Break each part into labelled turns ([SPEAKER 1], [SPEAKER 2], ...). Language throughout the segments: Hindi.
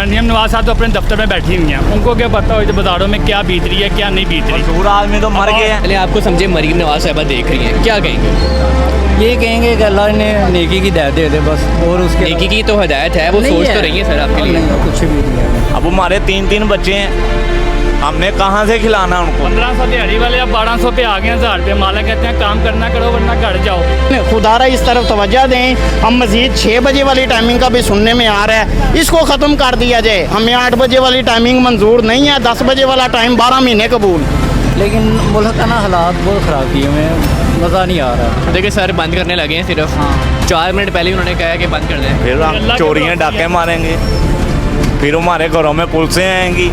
[SPEAKER 1] मरियम नवाज साहब तो अपने दफ्तर में बैठी हुई हैं, उनको क्या पता हो बाज़ारों में क्या बीत रही है क्या नहीं बीत रही।
[SPEAKER 2] मजदूर आदमी तो मर गए हैं।
[SPEAKER 3] पहले आपको समझे मरियम नवाज साहबा देख रही हैं, क्या कहेंगे?
[SPEAKER 4] ये कहेंगे कि अल्लाह ने नेकी की हिदायत दे दे बस, और उसके
[SPEAKER 3] नेकी की तो हदायत है, वो
[SPEAKER 4] नहीं
[SPEAKER 3] सोच
[SPEAKER 4] है।
[SPEAKER 3] तो रही है सर आपके लिए।
[SPEAKER 4] नहीं, कुछ भी नहीं है।
[SPEAKER 2] अब हमारे 3 बच्चे हैं, हमने कहाँ से खिलाना उनको।
[SPEAKER 1] 1500 दिहाड़ी वाले अब 1200 पे आ गए, 1000 रुपये। मालिक कहते हैं काम करना करो वरना घर जाओ।
[SPEAKER 5] खुदारा इस तरफ तवज्जो दें। हम मज़ीद 6 बजे वाली टाइमिंग का भी सुनने में आ रहा है, इसको ख़त्म कर दिया जाए। हमें 8 बजे वाली टाइमिंग मंजूर नहीं है, 10 बजे वाला टाइम 12 महीने कबूल।
[SPEAKER 4] लेकिन मुल्क का ना हालात बहुत ख़राब किए हुए हैं, मज़ा नहीं आ रहा।
[SPEAKER 3] देखिए सर बंद करने लगे हैं सिर्फ 4 मिनट पहले ही उन्होंने कहा कि बंद कर दें।
[SPEAKER 2] फिर हम चोरियाँ डाके मारेंगे, फिर हमारे घरों में पुलिसें आएंगी,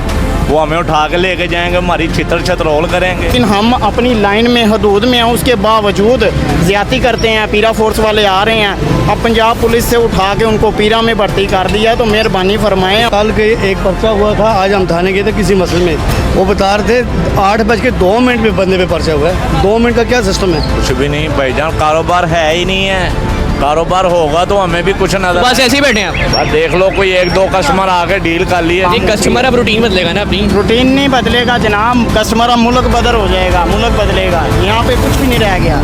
[SPEAKER 2] वो हमें उठा के लेके जाएंगे, हमारी छितर छतरोल करेंगे।
[SPEAKER 5] लेकिन हम अपनी लाइन में हदूद में हैं, उसके बावजूद ज़्यादती करते हैं। पीरा फोर्स वाले आ रहे हैं, अब पंजाब पुलिस से उठा के उनको पीरा में भर्ती कर दिया, तो मेहरबानी फरमाएं।
[SPEAKER 6] कल के एक पर्चा हुआ था, आज हम थाने गए थे किसी मसले में, वो बता रहे थे 8:02 पे बंदे पे पर्चा हुआ है। 2 मिनट का क्या सिस्टम है?
[SPEAKER 2] कुछ भी नहीं भाईजान, कारोबार है ही नहीं है। कारोबार होगा तो हमें भी कुछ नजर।
[SPEAKER 3] बस ऐसे ही बैठे हैं आप।
[SPEAKER 2] बस देख लो, कोई 1-2 कस्टमर आके डील कर लिए।
[SPEAKER 3] एक कस्टमर अब रूटीन बदलेगा ना अपनी।
[SPEAKER 5] रूटीन नहीं बदलेगा जनाब, कस्टमर, मुल्क बदल हो जाएगा, मुल्क बदलेगा, यहाँ पे कुछ भी नहीं रह गया।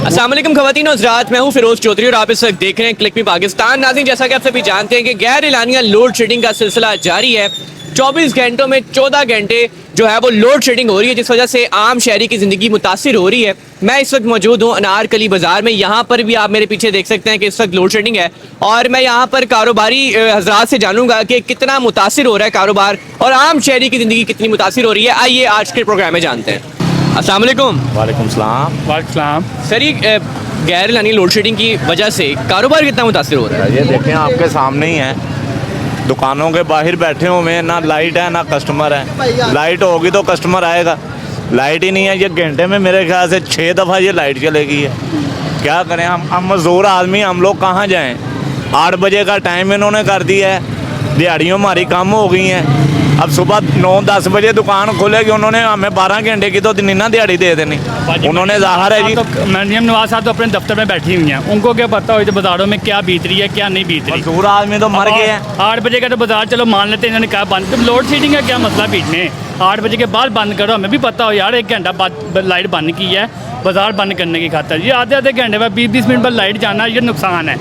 [SPEAKER 3] अस्सलाम वालेकुम ख़वातीन और हज़रात, मैं हूँ फिरोज चौधरी और आप इस वक्त देख रहे हैं क्लिक मी पाकिस्तान। नाज़रीन, जैसा कि आप सभी जानते हैं कि गैर एलानिया लोड शेडिंग का सिलसिला जारी है। 24 घंटों में 14 घंटे जो है वो लोड शेडिंग हो रही है, जिस वजह से आम शहरी की ज़िंदगी मुतासिर हो रही है। मैं इस वक्त मौजूद हूँ अनारकली बाज़ार में, यहाँ पर भी आप मेरे पीछे देख सकते हैं कि इस वक्त लोड शेडिंग है और मैं यहाँ पर कारोबारी हजरात से जानूंगा कि कितना मुतासिर हो रहा है कारोबार और आम शहरी की ज़िंदगी कितनी मुतासिर हो रही है। आइए आज के प्रोग्राम में जानते हैं। अस्सलाम वालेकुम।
[SPEAKER 2] वालेकुम सलाम।
[SPEAKER 1] वालेकुम।
[SPEAKER 3] सर, ये गैर एलानी लोड शेडिंग की वजह से कारोबार कितना मुतासिर हो रहा है?
[SPEAKER 2] ये देखें आपके सामने ही है, दुकानों के बाहर बैठे हुए हैं, ना लाइट है ना कस्टमर है। लाइट होगी तो कस्टमर आएगा, लाइट ही नहीं है। ये घंटे में मेरे ख्याल से 6 दफ़ा ये लाइट चलेगी है। क्या करें हम मजदूर आदमी, हम लोग कहाँ जाएं? 8 बजे का टाइम इन्होंने कर दिया है, दिहाड़ियों हमारी कम हो गई हैं। अब सुबह 9-10 बजे दुकान खोलेगी, उन्होंने हमें 12 घंटे की तो ना दिहाड़ी दे देनी। उन्होंने ज़ाहिर है जी,
[SPEAKER 1] तो मरियम नवाज साहब तो अपने दफ्तर में बैठी हुई हैं, उनको क्या पता हो बाज़ारों में क्या बीत रही है क्या नहीं बीत रही।
[SPEAKER 2] मजदूर आदमी तो मर गए हैं।
[SPEAKER 1] 8 बजे का तो बाजार चलो मान लेते हैं, इन्होंने कहा बंद, तो लोड शेडिंग का क्या मसला बीच में? 8 बजे के बाद बंद करो, हमें भी पता हो यार 1 घंटा बाद लाइट बंद की है बाजार बंद करने की खातर। ये आधे घंटे बाद 20-20 मिनट बाद लाइट जाना, ये नुकसान है।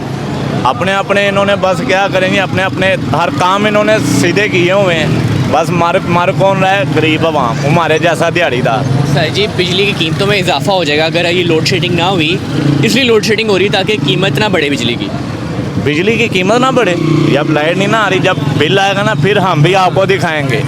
[SPEAKER 2] अपने इन्होंने बस क्या करेंगे, अपने हर काम इन्होंने सीधे किए हुए हैं। बस मर कौन रहा है? गरीब आवाम, हमारे जैसा दिहाड़ीदार।
[SPEAKER 3] सर जी, बिजली की कीमतों में इजाफा हो जाएगा अगर ये लोड शेडिंग ना हुई, इसलिए लोड शेडिंग हो रही ताकि कीमत ना बढ़े बिजली की।
[SPEAKER 2] बिजली की कीमत ना बढ़े, जब लाइट नहीं ना आ रही, जब बिल आएगा ना फिर हम भी आपको दिखाएंगे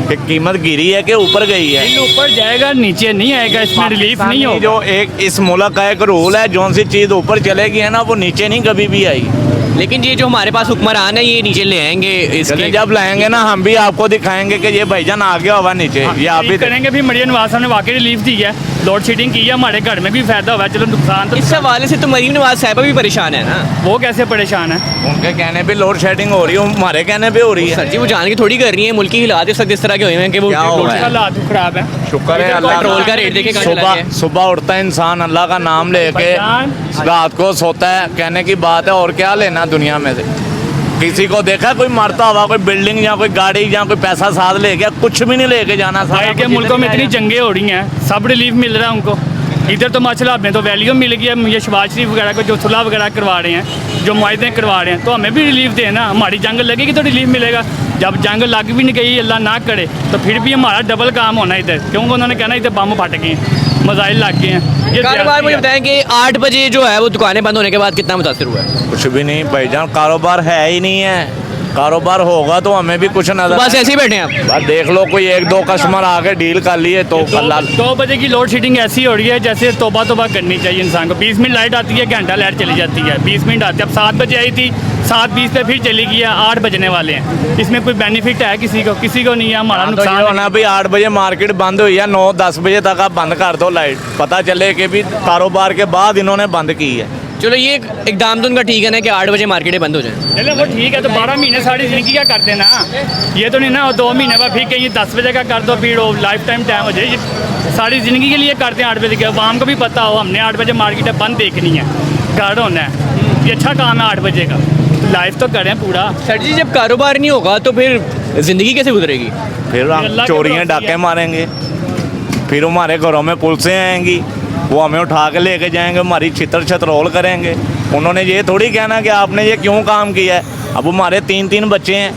[SPEAKER 2] कि कीमत गिरी है कि ऊपर गई है।
[SPEAKER 1] बिल ऊपर जाएगा नीचे नहीं आएगा, इसमें रिलीफ नहीं होगा।
[SPEAKER 2] जो एक इस मुल्क का एक रूल है, जो सी चीज़ ऊपर चलेगी है ना, वो नीचे नहीं कभी भी आई।
[SPEAKER 3] लेकिन ये जो हमारे पास हुक्मरान है ये नीचे ले आएंगे इसके।
[SPEAKER 2] जब लाएंगे ना हम भी आपको दिखाएंगे कि ये भाईजान आ गया हुआ नीचे। ये आप भी
[SPEAKER 1] करेंगे भी। मरियम नवाज साहब ने वाकई रिलीफ दी है, लोड शेडिंग की है, हमारे घर में भी फायदा हुआ है। चलो नुकसान तो
[SPEAKER 3] इस हवाले से तो मरीम नवाज साहबा भी परेशान है ना।
[SPEAKER 1] वो कैसे परेशान है?
[SPEAKER 2] उनके कहने पे लोड शेडिंग हो रही है, हमारे कहने पे हो रही है।
[SPEAKER 3] सर जी, वो जान के थोड़ी कर रही है, मुल्क की हालात इस वक्त इस तरह के हुए हैं कि वो
[SPEAKER 1] हालात खराब है।
[SPEAKER 2] शुक्र है अल्लाह
[SPEAKER 3] पेट्रोल का रेट देखे
[SPEAKER 2] सुबह उठता है इंसान, अल्लाह का नाम लेके, रात को सोता है, कहने की बात है। और क्या लेना दुनिया में से? किसी को देखा कोई मरता हुआ, कोई बिल्डिंग या कोई गाड़ी या कोई पैसा साथ ले गया? कुछ भी नहीं लेके जाना।
[SPEAKER 1] बाहर के मुल्कों में इतनी जंगें हो रही हैं, सब रिलीफ मिल रहा है उनको। इधर तो माशाल्लाह हमें तो वैल्यू मिल गई है, ये शहबाज शरीफ वगैरह को जो सुलह वगैरह करवा रहे हैं, जो मुआहदे करवा रहे हैं, तो हमें भी रिलीफ देना। हमारी जंग लगेगी तो रिलीफ मिलेगा। जब जंग लग भी नहीं गई, अल्लाह ना करे, तो फिर भी हमारा डबल काम होना इधर, क्योंकि उन्होंने कहना इधर बम फट गए, मजाइल लग गए हैं। ये
[SPEAKER 3] कारोबार मुझे बताएं कि 8 बजे जो है वो दुकानें बंद होने के बाद कितना मुतासिर हुआ है?
[SPEAKER 2] कुछ भी नहीं भाईजान, कारोबार है ही नहीं है। कारोबार होगा तो हमें भी कुछ नजर।
[SPEAKER 3] बस ऐसे ही बैठे हैं आप।
[SPEAKER 2] बस देख लो, कोई 1-2 कस्टमर आके डील कर लिए तो अल्लाह।
[SPEAKER 1] 2 बजे की लोड शेडिंग ऐसी हो रही है जैसे तोबा करनी चाहिए इंसान को। 20 मिनट लाइट आती है, घंटा लाइट चली जाती है, 20 मिनट आती है। अब 7 बजे आई थी, 7:20 पे फिर चली गई है, 8 बजने वाले हैं। इसमें कोई बेनिफिट है किसी को नहीं है, हमारा नुकसान
[SPEAKER 2] होना भी। 8 बजे मार्केट बंद हुई है, 9-10 बजे तक आप बंद कर दो लाइट, पता चले कि भी कारोबार के बाद इन्होंने बंद की है।
[SPEAKER 3] चलो ये एकदम तो उनका ठीक है ना कि 8 बजे मार्केटें बंद हो जाएं।
[SPEAKER 1] चलो वो ठीक है, तो 12 महीने सारी जिंदगी का करते ना। ये तो नहीं ना 2 महीने बाद फिर कहीं 10 बजे का कर दो, फिर वो लाइफ टाइम हो जाए। सारी ज़िंदगी के लिए करते हैं 8 बजे के। आवाम को भी पता हो हमने 8 बजे मार्केटें बंद देखनी है, घर होना है, ये अच्छा काम है 8 बजे का। लाइफ तो करें पूरा।
[SPEAKER 3] सर जी, जब कारोबार नहीं होगा तो फिर ज़िंदगी कैसे गुजरेगी?
[SPEAKER 2] फिर हम
[SPEAKER 1] अल्लाह की
[SPEAKER 2] चोरियाँ
[SPEAKER 1] भरोसे
[SPEAKER 2] डाके
[SPEAKER 1] है।
[SPEAKER 2] मारेंगे, फिर हमारे घरों में पुलिसें आएंगी, वो हमें उठा के लेके जाएंगे, हमारी छितर छतरोल करेंगे। उन्होंने ये थोड़ी कहना कि आपने ये क्यों काम किया है। अब हमारे 3-3 बच्चे हैं,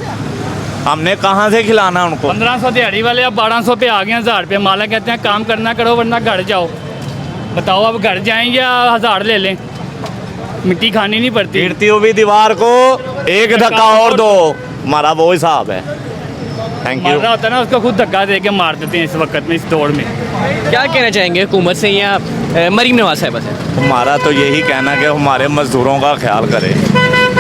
[SPEAKER 2] हमने कहाँ से खिलाना उनको।
[SPEAKER 1] 1500 दिहाड़ी वाले अब 1200 पे आ गए हैं, 1000 रुपये माला कहते हैं काम करना करो वरना घर जाओ। बताओ अब घर जाएं या 1000 ले लें, मिट्टी खानी नहीं पड़ती।
[SPEAKER 2] गिरती हुई दीवार को एक धक्का और दो, हमारा वो हिसाब है। Thank you.
[SPEAKER 1] मारना होता है ना उसको खुद धक्का दे के मार देते हैं इस वक्त में, इस दौड़ में।
[SPEAKER 3] क्या कहना चाहेंगे हुकूमत से या मरीम नवाज साहिबा से?
[SPEAKER 2] हमारा तो यही कहना कि हमारे मजदूरों का ख्याल करें।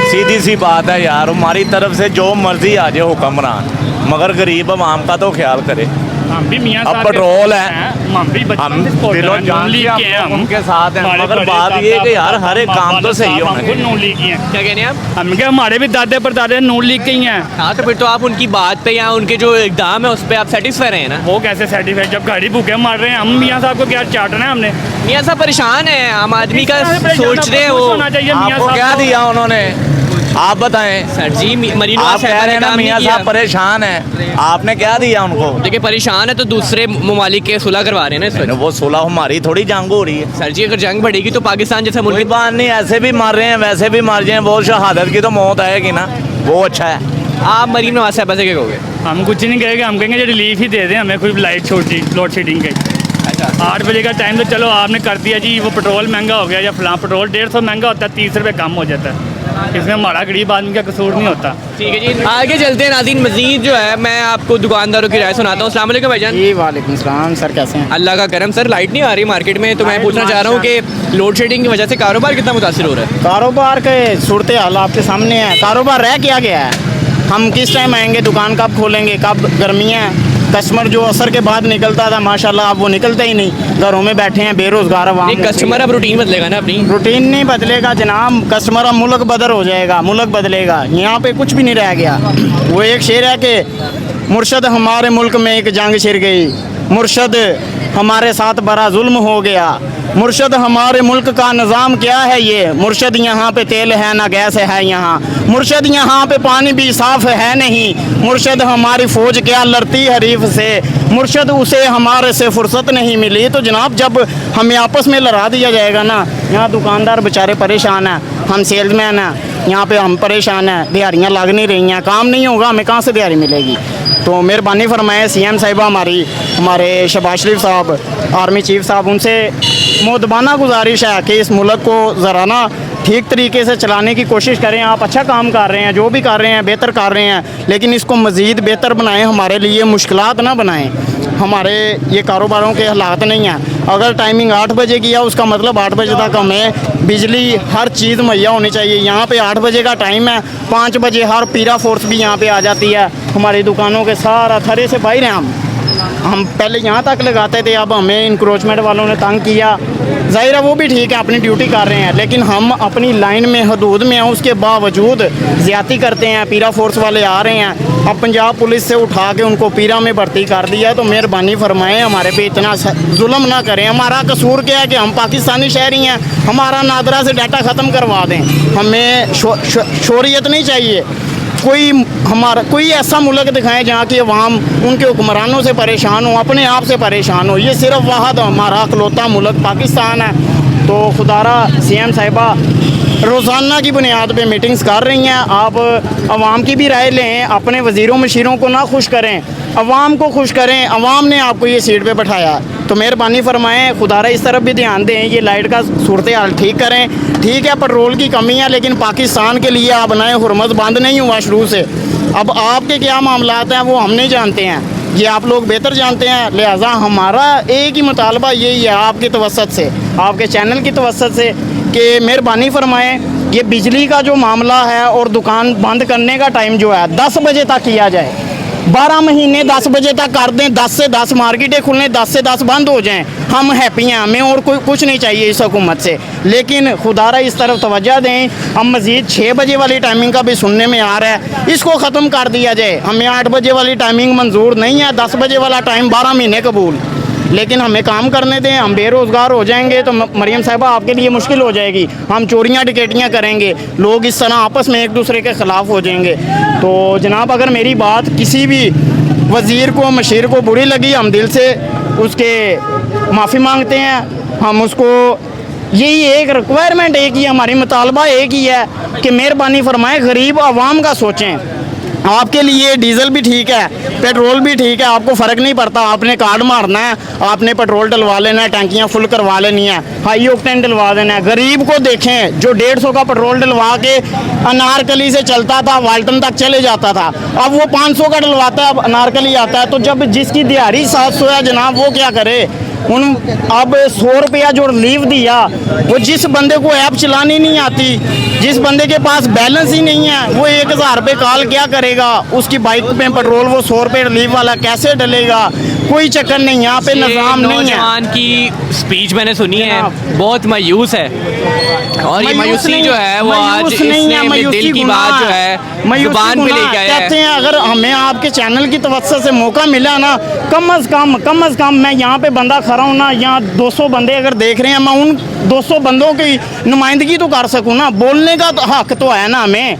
[SPEAKER 2] सीधी सी बात है यार, हमारी तरफ से जो मर्जी आ जाए हुक्मरान, मगर गरीब आवाम का तो ख्याल करे।
[SPEAKER 1] हम भी मियाँ
[SPEAKER 2] अब
[SPEAKER 1] साहब के
[SPEAKER 2] पेट्रोल
[SPEAKER 1] साथ
[SPEAKER 2] है,
[SPEAKER 1] हैं, हम भी बचपन
[SPEAKER 2] हम
[SPEAKER 1] से supporter
[SPEAKER 2] दिलों
[SPEAKER 1] हैं,
[SPEAKER 2] जान
[SPEAKER 1] नून लीग
[SPEAKER 2] से
[SPEAKER 1] के हैं
[SPEAKER 2] हम
[SPEAKER 1] हम।
[SPEAKER 2] उनके साथ हैं,
[SPEAKER 1] हमारे
[SPEAKER 2] मगर
[SPEAKER 1] बड़े
[SPEAKER 2] बात
[SPEAKER 1] दादा,
[SPEAKER 2] ये है कि यार हर एक काम तो सही
[SPEAKER 1] बाबा
[SPEAKER 2] होना
[SPEAKER 1] खुद
[SPEAKER 2] चाहिए।
[SPEAKER 1] नून लीग ही हैं।
[SPEAKER 3] क्या कह रहे हैं आप?
[SPEAKER 1] हम क्या हमारे भी दादे परदादे नून लीग के ही हैं।
[SPEAKER 3] हाँ, तो फिर तो आप उनकी बात पे या उनके जो इक़दाम है उस पर आप सेटिस्फाई रहे हैं ना?
[SPEAKER 1] वो कैसे सर्टिफाइड जब गाड़ी भूखे मार रहे हैं। हम मियाँ साहब को क्या चाटना है हमने।
[SPEAKER 3] मियाँ साहब परेशान है, आम आदमी का
[SPEAKER 1] परेशान
[SPEAKER 3] सोच रहे हैं
[SPEAKER 1] खुश
[SPEAKER 3] वो।
[SPEAKER 1] होना चाहिए मियाँ
[SPEAKER 2] आपको
[SPEAKER 1] साहब
[SPEAKER 2] क्या
[SPEAKER 1] को।
[SPEAKER 2] दिया उन्होंने, आप बताएं।
[SPEAKER 3] सर जी, मरीम
[SPEAKER 2] आप
[SPEAKER 3] नवाज
[SPEAKER 2] कह
[SPEAKER 3] साहिबा
[SPEAKER 2] रहे
[SPEAKER 3] ने
[SPEAKER 2] हैं ना
[SPEAKER 3] काम नहीं
[SPEAKER 2] मियाँ
[SPEAKER 3] किया।
[SPEAKER 2] साहब परेशान है, आपने क्या दिया उनको।
[SPEAKER 3] देखिए परेशान है तो दूसरे ममालिक के सुलह करवा रहे हैं ना इस वक्त।
[SPEAKER 2] वो सुलह हमारी थोड़ी जंग हो रही है।
[SPEAKER 3] सर जी, अगर जंग बढ़ेगी तो पाकिस्तान जैसा
[SPEAKER 2] कोई
[SPEAKER 3] मुल्क।
[SPEAKER 2] बात नहीं, ऐसे भी मार रहे हैं वैसे भी मार जाए, वो शहादत की तो मौत आएगी ना, वो अच्छा है।
[SPEAKER 3] आप मरीम नवाज साहिबा से क्या कहोगे?
[SPEAKER 1] हम कुछ नहीं कहेंगे, हम कहेंगे रिलीफ ही दे दें हमें, कोई लाइट छोटी लोड शेडिंग की। 8 बजे का टाइम तो चलो आपने कर दिया जी, वो पेट्रोल महंगा हो गया या फलां पेट्रोल 150 महंगा होता है, 30 रुपये कम हो जाता है, इसमें हमारा गरीब आदमी का कसूर नहीं होता।
[SPEAKER 3] ठीक है जी, आगे चलते हैं नाज़रीन। मजीद जो है मैं आपको दुकानदारों की राय सुनाता हूँ। अस्सलाम वालेकुम भाईजान।
[SPEAKER 5] जी वालेकुम सलाम सर, कैसे हैं?
[SPEAKER 3] अल्लाह का करम सर, लाइट नहीं आ रही मार्केट में, तो मैं पूछना चाह रहा हूँ कि लोड शेडिंग की वजह से कारोबार कितना मुतासिर हो रहा है?
[SPEAKER 5] कारोबार के सूरत हाल आपके सामने है। कारोबार रह क्या गया है, हम किस टाइम आएंगे, दुकान कब खोलेंगे, कब गर्मियाँ हैं। कस्टमर जो असर के बाद निकलता था माशाल्लाह अब वो निकलता ही नहीं, घरों में बैठे हैं बेरोजगार अवाम।
[SPEAKER 3] नहीं, कस्टमर अब रूटीन बदलेगा ना अपनी।
[SPEAKER 5] रूटीन नहीं बदलेगा जनाब, कस्टमर अब मुल्क बदर हो जाएगा, मुल्क बदलेगा। यहाँ पे कुछ भी नहीं रह गया। वो एक शेर है कि मुर्शद हमारे मुल्क में एक जंग छिड़ गई, मुर्शद हमारे साथ बड़ा जुल्म हो गया, मुर्शद हमारे मुल्क का निज़ाम क्या है ये, मुर्शद यहाँ पे तेल है ना गैस है यहाँ, मुर्शद यहाँ पे पानी भी साफ है नहीं, मुर्शद हमारी फ़ौज क्या लड़ती हरीफ से, मुर्शद उसे हमारे से फुर्सत नहीं मिली। तो जनाब जब हमें आपस में लड़ा दिया जाएगा ना, यहाँ दुकानदार बेचारे परेशान हैं, हम सेल्समैन हैं, यहाँ पे हम परेशान हैं, दिहाड़ियाँ लग नहीं रही हैं, काम नहीं होगा, हमें कहाँ से दिहाड़ी मिलेगी। तो मेहरबानी फरमाए CM साहिबा हमारे शहबाज शरीफ साहब आर्मी चीफ साहब, उनसे मुद्दबाना गुजारिश है कि इस मुल्क को ज़रा ना ठीक तरीके से चलाने की कोशिश करें। आप अच्छा काम कर रहे हैं, जो भी कर रहे हैं बेहतर कर रहे हैं, लेकिन इसको मज़ीद बेहतर बनाएं, हमारे लिए मुश्किलात ना बनाएं। हमारे ये कारोबारों के हालात नहीं हैं। अगर टाइमिंग 8 बजे की है उसका मतलब 8 बजे तक हमें बिजली हर चीज़ मुहैया होनी चाहिए। यहाँ पे 8 बजे का टाइम है, 5 बजे हर पीरा फोर्स भी यहाँ पे आ जाती है। हमारी दुकानों के सारा थरे से बाहर हैं हम पहले यहाँ तक लगाते थे, अब हमें इंक्रोचमेंट वालों ने तंग किया। ज़ाहिर है वो भी ठीक है, अपनी ड्यूटी कर रहे हैं, लेकिन हम अपनी लाइन में हदूद में हैं, उसके बावजूद ज़्यादती करते हैं। पीरा फोर्स वाले आ रहे हैं, अब पंजाब पुलिस से उठा के उनको पीरा में भर्ती कर दिया है। तो मेहरबानी फरमाएं हमारे पे इतना जुल्म ना करें। हमारा कसूर क्या है कि हम पाकिस्तानी शहरी हैं, हमारा नादरा से डाटा ख़त्म करवा दें। हमें शोरियत नहीं चाहिए। कोई ऐसा मुल्क दिखाएं जहाँ की अवाम उनके हुक्मरानों से परेशान हो, अपने आप से परेशान हो। ये सिर्फ वाहद हमारा अकलौता मुल्क पाकिस्तान है। तो खुदारा CM साहिबा रोज़ाना की बुनियाद पे मीटिंग्स कर रही हैं। आप अवाम की भी राय लें, अपने वज़ीरों मशीरों को ना खुश करें, अवाम को खुश करें। अवाम ने आपको ये सीट पे बैठाया, तो मेहरबानी फरमाएं खुदारा इस तरफ भी ध्यान दें, ये लाइट का सूरत हाल ठीक करें। ठीक है पेट्रोल की कमी है, लेकिन पाकिस्तान के लिए आप नए हुरमत बंद नहीं हुआ शुरू से। अब आपके क्या मामलात हैं वो हम नहीं जानते हैं, ये आप लोग बेहतर जानते हैं। लिहाजा हमारा एक ही मुतालबा यही है आपकी तवस्सत से, आपके चैनल की तवस्सत से, कि मेहरबानी फरमाएं ये बिजली का जो मामला है और दुकान बंद करने का टाइम जो है 10 बजे तक किया जाए। 12 महीने 10 बजे तक कर दें, 10 से 10 मार्केटें खुलें, 10 से 10 बंद हो जाएं, हम हैप्पी हैं। हमें और कोई कुछ नहीं चाहिए इस हुकूमत से, लेकिन खुदारा इस तरफ तवज्जो दें। हम मज़ीद 6 बजे वाली टाइमिंग का भी सुनने में आ रहा है, इसको ख़त्म कर दिया जाए। हमें 8 बजे वाली टाइमिंग मंजूर नहीं है, 10 बजे वाला टाइम 12 महीने कबूल। लेकिन हमें काम करने दें, हम बेरोज़गार हो जाएंगे तो मरियम साहिबा आपके लिए मुश्किल हो जाएगी। हम चोरियाँ डकैतियाँ करेंगे, लोग इस तरह आपस में एक दूसरे के ख़िलाफ़ हो जाएंगे। तो जनाब अगर मेरी बात किसी भी वज़ीर को, मशीर को बुरी लगी, हम दिल से उसके माफ़ी मांगते हैं। हम उसको यही एक रिक्वायरमेंट एक ही, हमारी मुतालबा एक ही है कि मेहरबानी फरमाएं गरीब आवाम का सोचें। आपके लिए डीजल भी ठीक है, पेट्रोल भी ठीक है, आपको फ़र्क नहीं पड़ता। आपने कार्ड मारना है, आपने पेट्रोल डलवा लेना है, टैंकियाँ फुल करवा लेनी है, हाई ऑक्टेन डलवा देना है। गरीब को देखें जो 150 का पेट्रोल डलवा के अनारकली से चलता था, वाल्टन तक चले जाता था, अब वो 500 का डलवाता है, अब अनारकली आता है। तो जब जिसकी दिहाड़ी 700 है जनाब, वो क्या करे? उन अब 100 रुपया जो रिलीफ दिया, वो जिस बंदे को ऐप चलानी नहीं आती, जिस बंदे के पास बैलेंस ही नहीं है, वो 1000 रुपये कॉल क्या करेगा? उसकी बाइक पे पेट्रोल वो 100 रुपये रिलीफ वाला कैसे डलेगा? कोई चक्कर नहीं, यहाँ पे निज़ाम नहीं है।
[SPEAKER 3] नौजवान की स्पीच मैंने सुनी है, बहुत मायूस है, और ये मायूसी जो है वो आज इसने अपने दिल की बात जो है जुबान पे लेके आया है।
[SPEAKER 5] कहते हैं अगर हमें आपके चैनल की तवज्जो से मौका मिला ना, कम अज़ कम मैं यहाँ पे बंदा खड़ा हूँ ना, यहाँ 200 बंदे अगर देख रहे हैं, मैं उन 200 बंदों की नुमाइंदगी तो कर सकूँ ना, बोलने का तो हक तो है ना हमें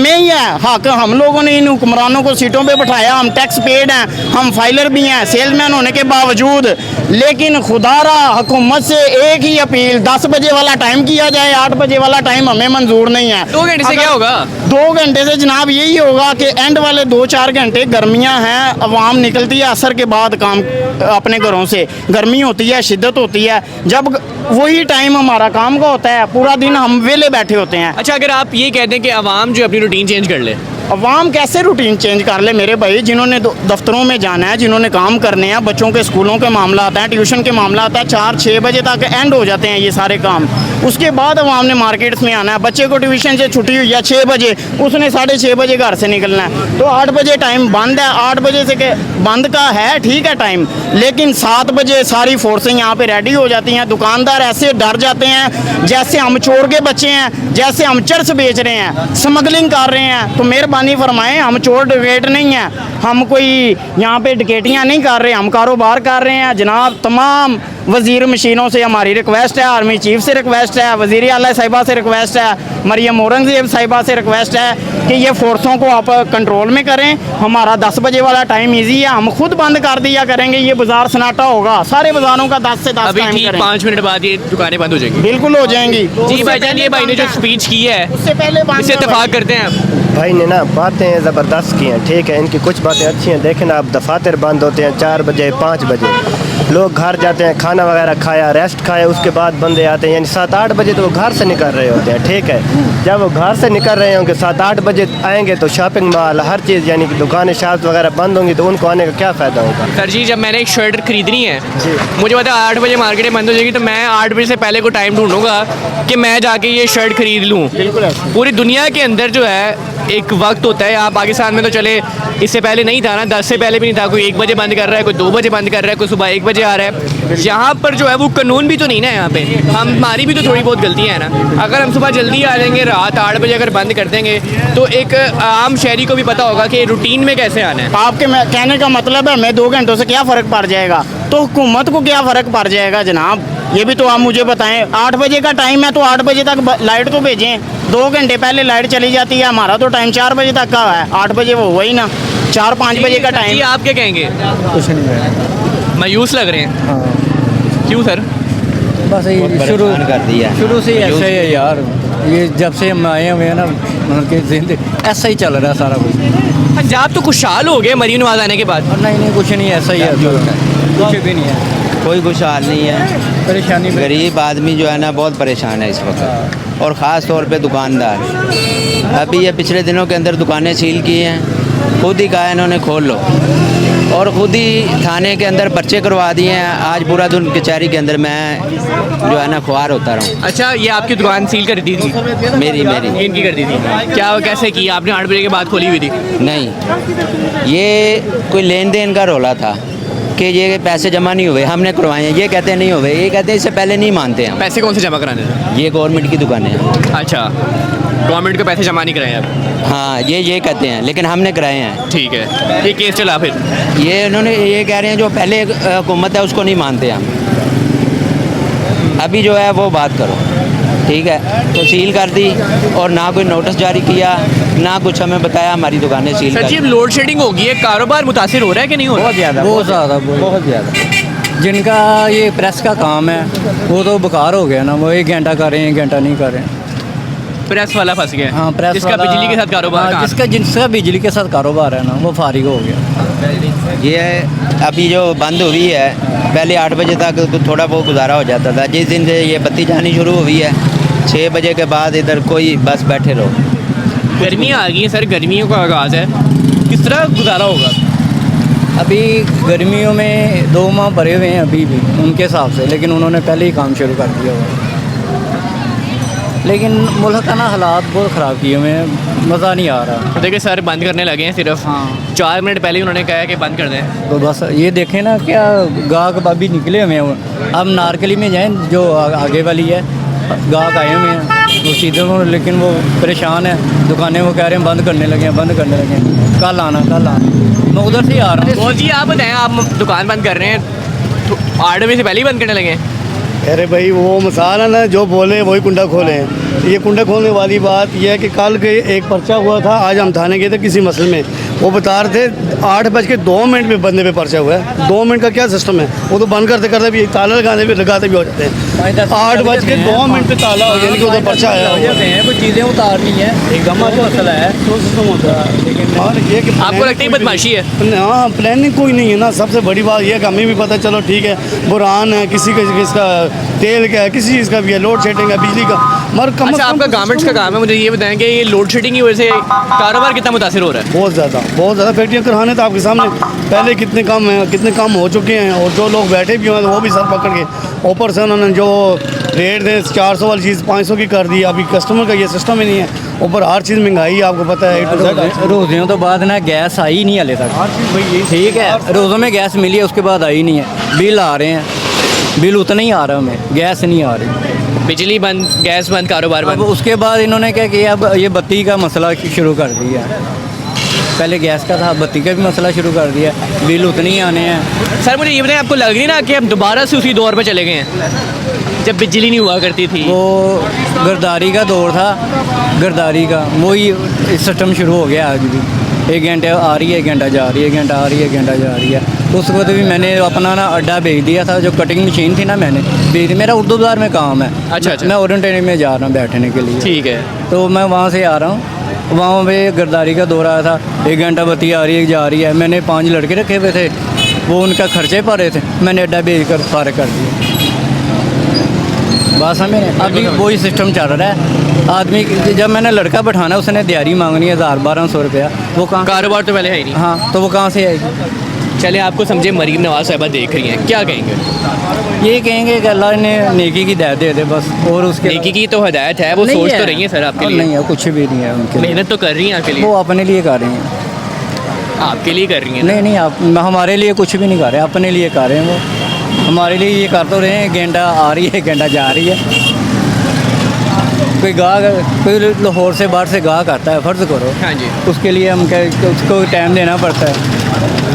[SPEAKER 5] ही है हक। हम लोगों ने इन हुक्मरानों को सीटों पे बिठाया, हम टैक्स पेड हैं, हम फाइलर भी हैं, सेल्समैन होने के बावजूद। लेकिन खुदारा हुकूमत से एक ही अपील, 10 बजे वाला टाइम किया जाए, 8 बजे वाला टाइम हमें मंजूर नहीं है।
[SPEAKER 3] 2 घंटे से क्या होगा?
[SPEAKER 5] 2 घंटे से जनाब यही होगा कि एंड वाले 2-4 घंटे गर्मियां हैं, अवाम निकलती है असर के बाद काम अपने घरों से, गर्मी होती है, शिद्दत होती है, जब वही टाइम हमारा काम का होता है, पूरा दिन हम वेले बैठे होते हैं।
[SPEAKER 3] अच्छा, अगर आप ये कहते हैं कि आवाम जो अपनी रूटीन चेंज कर ले,
[SPEAKER 5] अवाम कैसे रूटीन चेंज कर ले मेरे भाई? जिन्होंने दफ्तरों में जाना है, जिन्होंने काम करने हैं, बच्चों के स्कूलों के मामला आता है, ट्यूशन के मामला आता है, 4-6 बजे तक एंड हो जाते हैं ये सारे काम। उसके बाद अवाम ने मार्केट्स में आना है, बच्चे को ट्यूशन से छुट्टी हुई है 6 बजे, उसने 6:30 बजे घर से निकलना है, तो 8 बजे टाइम बंद है। 8 बजे से के बंद का है ठीक है टाइम, लेकिन 7 बजे सारी फोर्सें यहाँ पे रेडी हो जाती हैं। दुकानदार ऐसे डर जाते हैं जैसे हम चोर के बच्चे हैं, जैसे हम चरस बेच रहे हैं, स्मगलिंग कर रहे हैं। तो मेहरबानी फरमाएं, हम चोर डकैत नहीं हैं, हम कोई यहाँ पे डकैतियाँ नहीं कर रहे, हम कारोबार कर रहे हैं। जनाब तमाम वज़ीर मशीनों से हमारी रिक्वेस्ट है, आर्मी चीफ से रिक्वेस्ट है, वज़ीर आला साहिबा से रिक्वेस्ट है, मरियम औरंगज़ेब साहिबा से रिक्वेस्ट है कि ये फोर्सों को आप कंट्रोल में करें। हमारा 10 बजे वाला टाइम ईजी है, हम खुद बंद कर दिया करेंगे, ये बाजार सन्नाटा होगा, सारे बाजारों का 10 से 10
[SPEAKER 3] अभी
[SPEAKER 5] टाइम
[SPEAKER 3] ठीक
[SPEAKER 5] करें।
[SPEAKER 3] 5 मिनट बाद ये दुकानें बंद हो जाएंगी।
[SPEAKER 5] बिल्कुल हो जाएंगी
[SPEAKER 3] जी भाईजान, ये भाई ने जो स्पीच की है
[SPEAKER 5] उससे पहले
[SPEAKER 3] इससे इत्तेफाक करते हैं आप?
[SPEAKER 7] भाई ने ना बातें ज़बरदस्त की हैं, ठीक है, इनकी कुछ बातें अच्छी हैं। देखें ना, आप दफातर बंद होते हैं 4 बजे 5 बजे, लोग घर जाते हैं, खाना वगैरह खाया, रेस्ट खाया, उसके बाद बंदे आते हैं, यानी 7-8 बजे तो वो घर से निकल रहे होते हैं, ठीक है। जब वो घर से निकल रहे होंगे 7-8 बजे आएंगे तो शॉपिंग मॉल हर चीज़ यानी कि दुकानें शॉप्स वगैरह बंद होंगी, तो उनको आने का क्या फ़ायदा होगा?
[SPEAKER 3] सर जी, जब मैंने एक शर्ट खरीदनी है, मुझे पता है 8 बजे मार्केटें बंद हो जाएगी, तो मैं 8 बजे से पहले को टाइम ढूंढूंगा कि मैं जाके ये शर्ट खरीद लूँ। पूरी दुनिया के अंदर जो है एक वक्त होता है, आप पाकिस्तान में तो चले इससे पहले नहीं था ना, 10 से पहले भी नहीं था, कोई 1 बजे बंद कर रहा है, कोई 2 बजे बंद कर रहा है, कोई सुबह 1 बजे आ रहा है। यहाँ पर जो है वो कानून भी तो नहीं ना है, यहाँ पे हमारी भी तो थोड़ी बहुत गलतियाँ हैं ना। अगर हम सुबह जल्दी आ जाएंगे, रात 8 बजे अगर बंद कर देंगे, तो एक आम शहरी को भी पता होगा कि रूटीन में कैसे आना है।
[SPEAKER 5] आपके कहने का मतलब है मैं 2 घंटों से क्या फ़र्क पड़ जाएगा, तो हुकूमत को क्या फ़र्क पड़ जाएगा जनाब? ये भी तो आप मुझे बताएं। 8 बजे का टाइम है तो 8 बजे तक लाइट तो भेजें, 2 घंटे पहले लाइट चली जाती है, हमारा तो टाइम 4 बजे तक का है, 8 बजे वो वही ना, 4-5 बजे का टाइम।
[SPEAKER 3] जी आप क्या कहेंगे?
[SPEAKER 4] कुछ नहीं है।
[SPEAKER 3] मायूस लग रहे हैं?
[SPEAKER 4] हाँ
[SPEAKER 3] क्यों सर?
[SPEAKER 4] बस ये शुरू से ही ऐसे ही है यार, ये जब से हम आए हुए हैं ना, मतलब कि जिंदगी ऐसा ही चल रहा है सारा कुछ।
[SPEAKER 3] पंजाब तो खुशहाल हो गए मरीम नवाज आने के बाद।
[SPEAKER 4] नहीं कुछ नहीं, ऐसा ही है, कुछ भी नहीं है,
[SPEAKER 8] कोई खुशहाल नहीं है।
[SPEAKER 4] परेशानी में
[SPEAKER 8] गरीब आदमी जो है ना बहुत परेशान है इस वक्त, और ख़ास तौर पे दुकानदार। अभी ये पिछले दिनों के अंदर दुकानें सील की हैं, खुद ही कहा इन्होंने खोल लो, और ख़ुद ही थाने के अंदर पर्चे करवा दिए हैं। आज पूरा दिन कचहरी के अंदर मैं जो है ना खुआर होता रहा।
[SPEAKER 3] अच्छा, ये आपकी दुकान सील कर दी थी?
[SPEAKER 8] मेरी
[SPEAKER 3] इनकी कर दी थी। क्या कैसे की आपने? 8 बजे के बाद खोली हुई थी?
[SPEAKER 8] नहीं, ये कोई लेन देन का रौला था, कि ये पैसे जमा नहीं हुए, हमने करवाए हैं, ये कहते हैं नहीं हुए, ये कहते हैं इससे पहले नहीं मानते हम।
[SPEAKER 3] पैसे कौन से जमा कराने थे?
[SPEAKER 8] ये गवर्नमेंट की दुकानें हैं।
[SPEAKER 3] अच्छा, गवर्नमेंट के पैसे जमा नहीं कराए आप?
[SPEAKER 8] हाँ, ये कहते हैं, लेकिन हमने कराए हैं।
[SPEAKER 3] ठीक है, ये केस चला फिर?
[SPEAKER 8] ये उन्होंने ये कह रहे हैं जो पहले हुकूमत है उसको नहीं मानते हम, अभी जो है वो बात करो। ठीक है, तो सील कर दी और ना कोई नोटिस जारी किया, ना कुछ हमें बताया, हमारी दुकानें सील
[SPEAKER 3] सर
[SPEAKER 8] कर
[SPEAKER 3] जी,
[SPEAKER 8] दी।
[SPEAKER 3] अब लोड शेडिंग होगी है, कारोबार मुतासिर हो रहा है कि नहीं हो रहा?
[SPEAKER 8] बहुत ज़्यादा, बहुत ज़्यादा।
[SPEAKER 4] जिनका ये प्रेस का काम है वो तो बेकार हो गया ना, वो 1 घंटा कर रहे हैं, 1 घंटा नहीं कर रहे हैं।
[SPEAKER 3] प्रेस वाला फंस गया?
[SPEAKER 4] हाँ, प्रेस
[SPEAKER 3] जिसका
[SPEAKER 4] वाला-
[SPEAKER 3] बिजली के साथ कारोबार
[SPEAKER 4] हाँ, जिसका बिजली के साथ कारोबार है ना, वो फारिग हो गया।
[SPEAKER 8] ये अभी जो बंद हुई है, पहले 8 बजे तक तो थोड़ा बहुत गुजारा हो जाता था। जिस दिन से ये बत्ती जानी शुरू हुई है, 6 बजे के बाद इधर कोई बस बैठे रहो।
[SPEAKER 3] गर्मियाँ आ गई हैं सर, गर्मियों का आगाज़ है, किस तरह गुजारा होगा?
[SPEAKER 4] अभी गर्मियों में 2 माह भरे हुए हैं अभी भी उनके हिसाब से, लेकिन उन्होंने पहले ही काम शुरू कर दिया हुआ है। लेकिन मुल्क का ना हालात बहुत ख़राब किए हुए हैं, मज़ा नहीं आ रहा।
[SPEAKER 3] तो देखिए सर, बंद करने लगे हैं सिर्फ।
[SPEAKER 4] हाँ।
[SPEAKER 3] 4 मिनट पहले ही उन्होंने कहा है कि बंद कर दें।
[SPEAKER 4] तो बस ये देखें ना, क्या गाहक अभी निकले हुए हैं। अब नारकली में जाएं, जो आगे वाली है, गाहक आए हुए हैं वो सीधे में, लेकिन वो परेशान है। दुकानें वो कह रहे हैं बंद करने लगे हैं, बंद करने लगे हैं, कल आना कल आना। मैं उधर से ही आ रहा हूँ।
[SPEAKER 3] वो जी, आप बताएं, आप दुकान बंद कर रहे हैं, 8 बजे से पहले ही बंद करने लगे हैं?
[SPEAKER 6] अरे भाई, वो मिसाल है ना, जो बोले वही कुंडा खोले। ये कुंडा खोलने वाली बात यह है कि कल के एक पर्चा हुआ था, आज हम थाने गए थे किसी मसले में, वो बता रहे थे 8:02 पे बंदे पे पर्चा हुआ है। 2 मिनट का क्या सिस्टम है? वो तो बंद करते करते भी ताला लगाने भी लगाते भी हो जाते हैं। 8:02 पे ताला हो यानी कि उधर पर्चा आया हुआ है।
[SPEAKER 4] कुछ चीज़ें उतारनी है, एकदम मसला है तो सिस्टम होता है। लेकिन
[SPEAKER 6] और ये कि
[SPEAKER 3] आपको लगता है बदमाशी है?
[SPEAKER 6] हाँ, प्लानिंग कोई नहीं है ना। सबसे बड़ी बात यह है कि हमें भी पता, चलो ठीक है, बुरहान है, किसी का किसका तेल का है, किसी चीज़ का भी है, लोड शेडिंग है बिजली का, मगर कम
[SPEAKER 3] अच्छा, आपका गारमेंट्स का काम है, मुझे ये बताएं कि ये लोड शेडिंग की वजह से कारोबार कितना मुतासिर हो रहा है?
[SPEAKER 6] बहुत ज़्यादा फैक्ट्रियाँ कराने तो आपके सामने पहले कितने काम हो चुके हैं, और जो लोग बैठे भी हुए हैं वो भी सर पकड़ के, ऊपर से उन्होंने जो रेट थे 400 वाली चीज़ 500 की कर दी। अभी कस्टमर का ये सिस्टम ही नहीं है, ऊपर हर चीज़ महंगाई आपको पता है।
[SPEAKER 4] रोज़ियों तो बाद ना गैस आई नहीं हाले तक।
[SPEAKER 6] हर चीज़ भाई यही
[SPEAKER 4] ठीक है, रोज़ों में गैस मिली है, उसके बाद आई नहीं है। बिल आ रहे हैं, बिल उतना ही आ रहा है, हमें गैस नहीं आ रही।
[SPEAKER 3] बिजली बंद, गैस बंद, कारोबार
[SPEAKER 4] अब
[SPEAKER 3] बंद।
[SPEAKER 4] उसके बाद इन्होंने क्या किया, अब ये बत्ती का मसला शुरू कर दिया। पहले गैस का था, बत्ती का भी मसला शुरू कर दिया, बिल उतने ही आने हैं।
[SPEAKER 3] सर मुझे ये बताएं, आपको लग रही ना कि हम दोबारा से उसी दौर पे चले गए हैं जब बिजली नहीं हुआ करती थी?
[SPEAKER 4] वो गर्दारी का दौर था, गर्दारी का वही सिस्टम शुरू हो गया। आज भी 1 घंटे आ रही है, 1 घंटा जा रही है, 1 घंटा आ रही है, 1 घंटा जा रही है। तो उस वक्त भी मैंने अपना ना अड्डा भेज दिया था, जो कटिंग मशीन थी ना, मैंने भेज दी। मेरा उर्दू बाज़ार में काम है।
[SPEAKER 3] अच्छा।
[SPEAKER 4] मैं ओरिएंटेशन में जा रहा हूँ बैठने के लिए।
[SPEAKER 3] ठीक है।
[SPEAKER 4] तो मैं वहाँ से आ रहा हूँ, वहाँ पे गर्दारी का दौर आया था। 1 घंटा बत्ती आ रही है, जा रही है। मैंने 5 लड़के रखे हुए थे, वो उनका खर्चे भर रहे थे, मैंने अड्डा भेज कर फारिग कर दिया। बस हमें अभी वही सिस्टम चल रहा है। आदमी जब मैंने लड़का बैठाना, उसने दिहाड़ी मांगनी है 1000-1200 रुपया, वो कहाँ?
[SPEAKER 3] कारोबार तो पहले है ही नहीं।
[SPEAKER 4] हाँ, तो वो कहाँ से आएगी?
[SPEAKER 3] चले, आपको समझे मरीम नवाज साहिबा देख रही हैं, क्या कहेंगे?
[SPEAKER 4] ये कहेंगे कि अल्लाह ने नेकी की हिदायत दे दे बस। और उसके
[SPEAKER 3] नेकी की तो हदायत है, वो
[SPEAKER 4] नहीं
[SPEAKER 3] सोच
[SPEAKER 4] है।
[SPEAKER 3] तो रही है सर आपके लिए?
[SPEAKER 4] नहीं है, कुछ भी नहीं है उनके लिए।
[SPEAKER 3] मेहनत तो कर रही हैं आपके लिए?
[SPEAKER 4] वो अपने लिए कर रही हैं।
[SPEAKER 3] आपके लिए कर रही हैं?
[SPEAKER 4] नहीं, आप हमारे लिए कुछ भी नहीं कर रहे, अपने लिए कर रहे हैं। वो हमारे लिए ये कर तो रहे हैं, 1 घंटा आ रही है, 1 घंटा जा रही है। कोई गाहक, कोई लाहौर से बाहर से गाहक आता है, फ़र्ज़ करो,
[SPEAKER 3] हाँ जी।
[SPEAKER 4] उसके लिए हम क्या, उसको टाइम देना पड़ता है।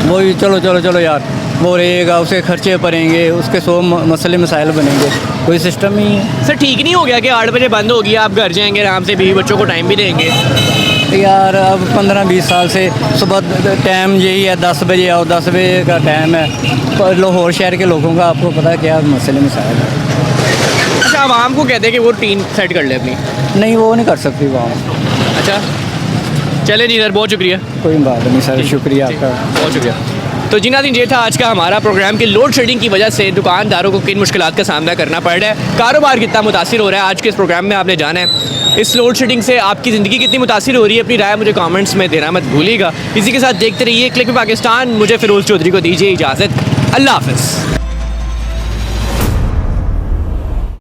[SPEAKER 4] वही चलो यार, वो रहेगा, उसके खर्चे पड़ेंगे, उसके 100 मसले मसाइल बनेंगे, कोई सिस्टम ही है।
[SPEAKER 3] सर ठीक नहीं हो गया कि 8 बजे बंद होगी, आप घर जाएंगे आराम से, बीवी बच्चों को टाइम भी देंगे?
[SPEAKER 4] यार अब 15-20 साल से सुबह टाइम यही है, 10 बजे आओ, 10 बजे का टाइम है। पर लाहौर शहर के लोगों का आपको पता है क्या मसले मसाइल है।
[SPEAKER 3] अच्छा, आवाम को कहते हैं कि वो टीम सेट कर ले अपनी?
[SPEAKER 4] नहीं, वो नहीं कर सकती वो।
[SPEAKER 3] अच्छा, चले जी सर, बहुत शुक्रिया।
[SPEAKER 4] कोई बात नहीं सर, शुक्रिया आपका,
[SPEAKER 3] बहुत शुक्रिया। तो जी नाज़रीन, ये था आज का हमारा प्रोग्राम कि लोड शेडिंग की वजह से दुकानदारों को किन मुश्किलात का सामना करना पड़ रहा है, कारोबार कितना मुतासिर हो रहा है। आज के इस प्रोग्राम में आपने जाना है इस लोड शेडिंग से आपकी ज़िंदगी कितनी मुतासिर हो रही है। अपनी राय मुझे कमेंट्स में देना मत भूलिएगा। इसी के साथ देखते रहिए क्लिक में पाकिस्तान। मुझे फिरोज़ चौधरी को दीजिए इजाज़त। अल्लाह हाफ़िज़।